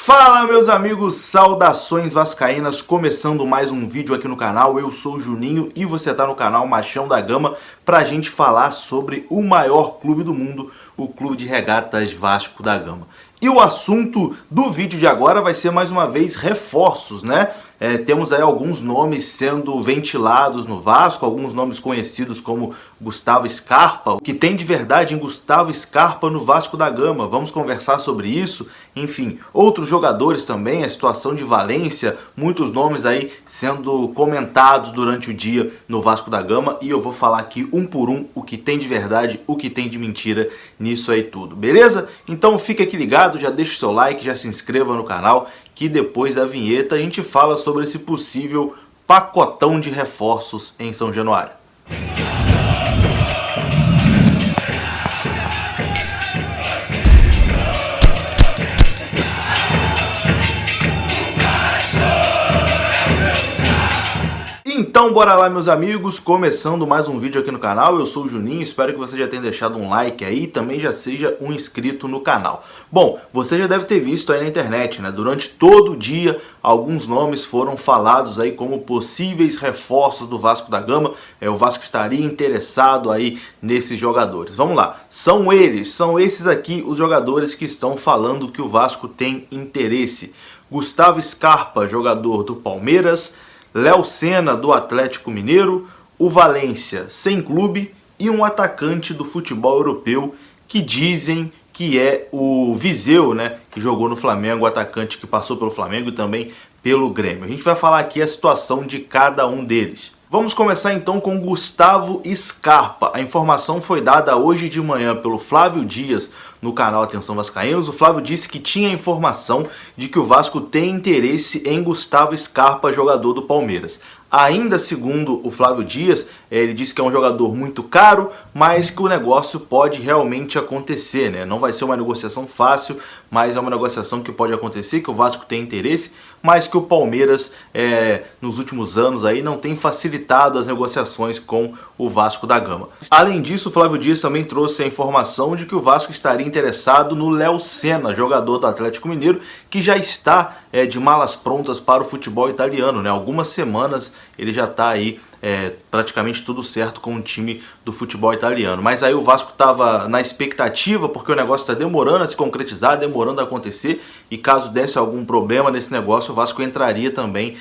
Fala, meus amigos, saudações vascaínas, começando mais um vídeo aqui no canal. Eu sou o Juninho e você tá no canal Machão da Gama pra gente falar sobre o maior clube do mundo, o Clube de Regatas Vasco da Gama. E o assunto do vídeo de agora vai ser mais uma vez reforços, né? Temos aí alguns nomes sendo ventilados no Vasco, alguns nomes conhecidos como Gustavo Scarpa. O que tem de verdade em Gustavo Scarpa no Vasco da Gama? Vamos conversar sobre isso. Enfim, outros jogadores também, a situação de Valência, muitos nomes aí sendo comentados durante o dia no Vasco da Gama. E eu vou falar aqui um por um o que tem de verdade, o que tem de mentira nisso aí tudo, beleza? Então fica aqui ligado, já deixa o seu like, já se inscreva no canal, que depois da vinheta a gente fala sobre esse possível pacotão de reforços em São Januário. Então bora lá, meus amigos, começando mais um vídeo aqui no canal. Eu sou o Juninho, espero que você já tenha deixado um like aí e também já seja um inscrito no canal. Bom, você já deve ter visto aí na internet, né? Durante todo o dia, alguns nomes foram falados aí como possíveis reforços do Vasco da Gama. O Vasco estaria interessado aí nesses jogadores. Vamos lá, são esses aqui os jogadores que estão falando que o Vasco tem interesse. Gustavo Scarpa, jogador do Palmeiras. Léo Senna, do Atlético Mineiro, o Valência, sem clube, e um atacante do futebol europeu que dizem que é o Viseu, né, que jogou no Flamengo, o atacante que passou pelo Flamengo e também pelo Grêmio. A gente vai falar aqui a situação de cada um deles. Vamos começar então com Gustavo Scarpa. A informação foi dada hoje de manhã pelo Flávio Dias no canal Atenção Vascaínos. O Flávio disse que tinha informação de que o Vasco tem interesse em Gustavo Scarpa, jogador do Palmeiras. Ainda segundo o Flávio Dias, ele disse que é um jogador muito caro, mas que o negócio pode realmente acontecer, né? Não vai ser uma negociação fácil, mas é uma negociação que pode acontecer, que o Vasco tem interesse, mas que o Palmeiras, nos últimos anos, aí, não tem facilitado as negociações com o Vasco da Gama. Além disso, o Flávio Dias também trouxe a informação de que o Vasco estaria interessado no Léo Senna, jogador do Atlético Mineiro, que já está de malas prontas para o futebol italiano, né? Algumas semanas ele já está aí praticamente tudo certo com o time do futebol italiano. Mas aí o Vasco estava na expectativa, porque o negócio está demorando a se concretizar, demorando a acontecer, e caso desse algum problema nesse negócio, o Vasco entraria também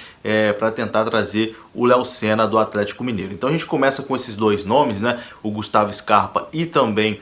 para tentar trazer o Léo Senna do Atlético Mineiro. Então a gente começa com esses dois nomes, né? O Gustavo Scarpa e também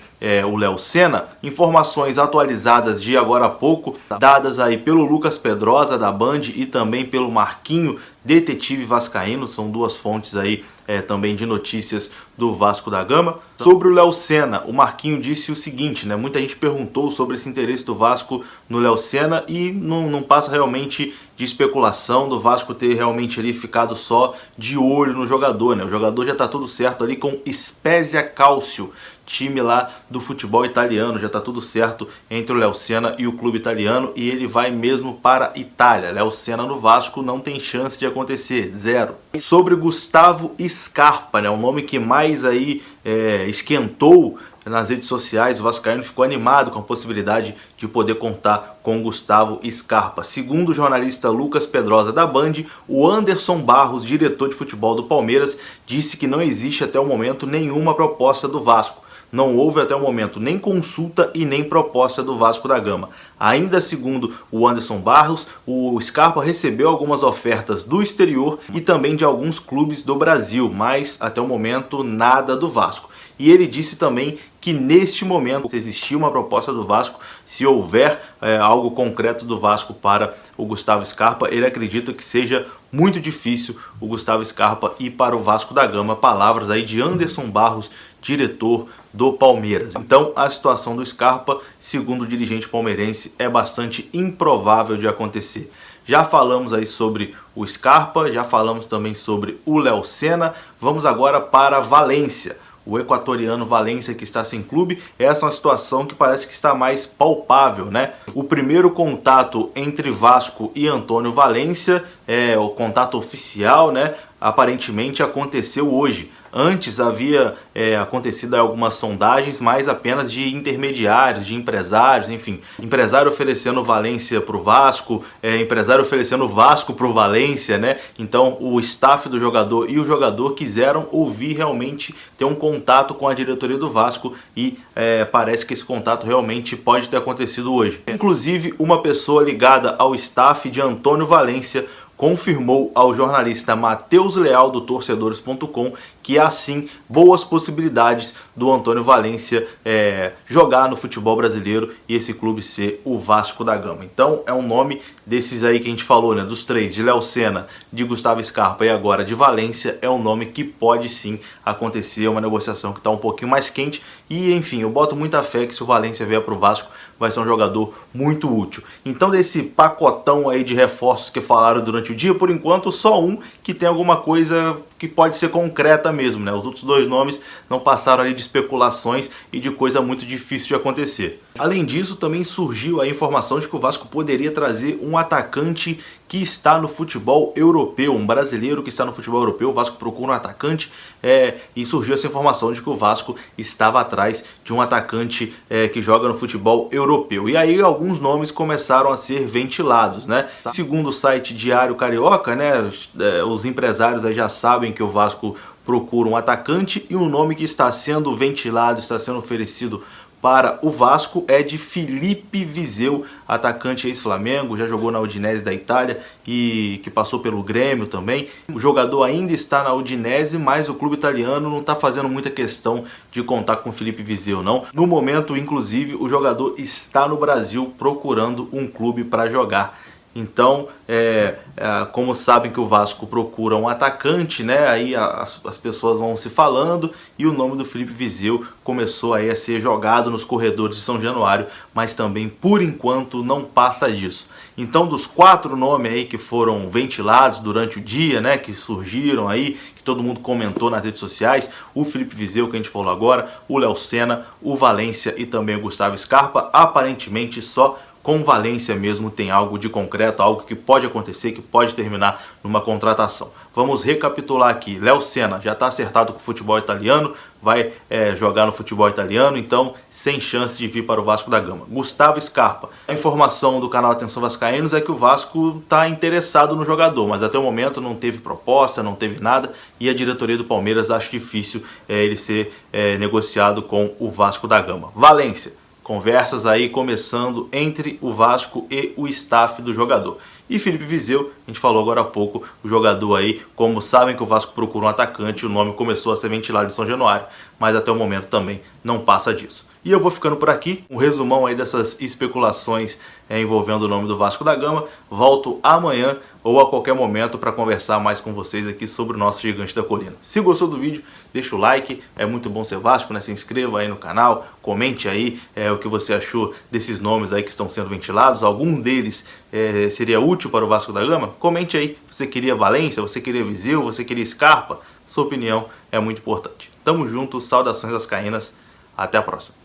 o Léo Senna. Informações atualizadas de agora há pouco, dadas aí pelo Lucas Pedrosa da Band e também pelo Marquinho, detetive vascaíno, são duas fontes aí também de notícias do Vasco da Gama. Sobre o Léo Senna, o Marquinho disse o seguinte, né? Muita gente perguntou sobre esse interesse do Vasco no Léo Senna e não passa realmente de especulação do Vasco ter realmente ali ficado só de olho no jogador, né? O jogador já está tudo certo ali com Spezia Calcio, time lá do futebol italiano, já está tudo certo entre o Léo Senna e o clube italiano, e ele vai mesmo para a Itália. Léo Senna no Vasco não tem chance de acontecer, zero. Sobre Gustavo Scarpa, né, o nome que mais aí esquentou nas redes sociais, o vascaíno ficou animado com a possibilidade de poder contar com Gustavo Scarpa. Segundo o jornalista Lucas Pedrosa da Band, o Anderson Barros, diretor de futebol do Palmeiras, disse que não existe até o momento nenhuma proposta do Vasco. Não houve até o momento nem consulta e nem proposta do Vasco da Gama. Ainda segundo o Anderson Barros, o Scarpa recebeu algumas ofertas do exterior e também de alguns clubes do Brasil, mas até o momento nada do Vasco. E ele disse também que neste momento, se existir uma proposta do Vasco, se houver algo concreto do Vasco para o Gustavo Scarpa, ele acredita que seja muito difícil o Gustavo Scarpa ir para o Vasco da Gama. Palavras aí de Anderson Barros, diretor do Palmeiras. Então a situação do Scarpa, segundo o dirigente palmeirense, é bastante improvável de acontecer. Já falamos aí sobre o Scarpa, já falamos também sobre o Léo Senna. Vamos agora para Valência. O equatoriano Valência, que está sem clube. Essa é uma situação que parece que está mais palpável, né? O primeiro contato entre Vasco e Antônio Valência, o contato oficial, né? Aparentemente aconteceu hoje. Antes havia acontecido algumas sondagens, mas apenas de intermediários, de empresários, enfim. Empresário oferecendo Valência para o Vasco, empresário oferecendo Vasco para o Valência, né? Então o staff do jogador e o jogador quiseram ouvir realmente, ter um contato com a diretoria do Vasco e parece que esse contato realmente pode ter acontecido hoje. Inclusive, uma pessoa ligada ao staff de Antônio Valência confirmou ao jornalista Matheus Leal do Torcedores.com que há sim boas possibilidades do Antônio Valência jogar no futebol brasileiro e esse clube ser o Vasco da Gama. Então é um nome desses aí que a gente falou, né, dos três, de Léo Senna, de Gustavo Scarpa e agora de Valência, é um nome que pode sim acontecer, uma negociação que está um pouquinho mais quente e enfim, eu boto muita fé que se o Valência vier para o Vasco vai ser um jogador muito útil. Então desse pacotão aí de reforços que falaram durante o dia, por enquanto só um que tem alguma coisa que pode ser concreta mesmo, né? Os outros dois nomes não passaram ali de especulações e de coisa muito difícil de acontecer. Além disso, também surgiu a informação de que o Vasco poderia trazer um atacante que está no futebol europeu, um brasileiro que está no futebol europeu. O Vasco procura um atacante e surgiu essa informação de que o Vasco estava atrás de um atacante que joga no futebol europeu. E aí alguns nomes começaram a ser ventilados, né? Segundo o site Diário Carioca, né, os empresários aí já sabem que o Vasco procura um atacante e um nome que está sendo ventilado, está sendo oferecido para o Vasco é de Felipe Viseu, atacante ex-Flamengo, já jogou na Udinese da Itália e que passou pelo Grêmio também. O jogador ainda está na Udinese, mas o clube italiano não está fazendo muita questão de contar com Felipe Viseu, não. No momento, inclusive, o jogador está no Brasil procurando um clube para jogar. Então, como sabem que o Vasco procura um atacante, né, aí as pessoas vão se falando e o nome do Felipe Viseu começou aí a ser jogado nos corredores de São Januário, mas também, por enquanto, não passa disso. Então, dos 4 nomes aí que foram ventilados durante o dia, né, que surgiram aí, que todo mundo comentou nas redes sociais, o Felipe Viseu, que a gente falou agora, o Léo Senna, o Valência e também o Gustavo Scarpa, aparentemente só com Valência mesmo tem algo de concreto, algo que pode acontecer, que pode terminar numa contratação. Vamos recapitular aqui. Léo Senna já está acertado com o futebol italiano, vai jogar no futebol italiano, então sem chance de vir para o Vasco da Gama. Gustavo Scarpa. A informação do canal Atenção Vascaínos é que o Vasco está interessado no jogador, mas até o momento não teve proposta, não teve nada, e a diretoria do Palmeiras acha difícil ele ser negociado com o Vasco da Gama. Valência. Conversas aí começando entre o Vasco e o staff do jogador. E Felipe Viseu, a gente falou agora há pouco, o jogador aí, como sabem que o Vasco procura um atacante, o nome começou a ser ventilado em São Januário, mas até o momento também não passa disso. E eu vou ficando por aqui, um resumão aí dessas especulações envolvendo o nome do Vasco da Gama. Volto amanhã ou a qualquer momento para conversar mais com vocês aqui sobre o nosso Gigante da Colina. Se gostou do vídeo, deixa o like, é muito bom ser Vasco, né? Se inscreva aí no canal, comente aí o que você achou desses nomes aí que estão sendo ventilados. Algum deles seria útil para o Vasco da Gama? Comente aí, você queria Valência, você queria Viseu, você queria Scarpa? Sua opinião é muito importante. Tamo junto, saudações vascaínas, até a próxima.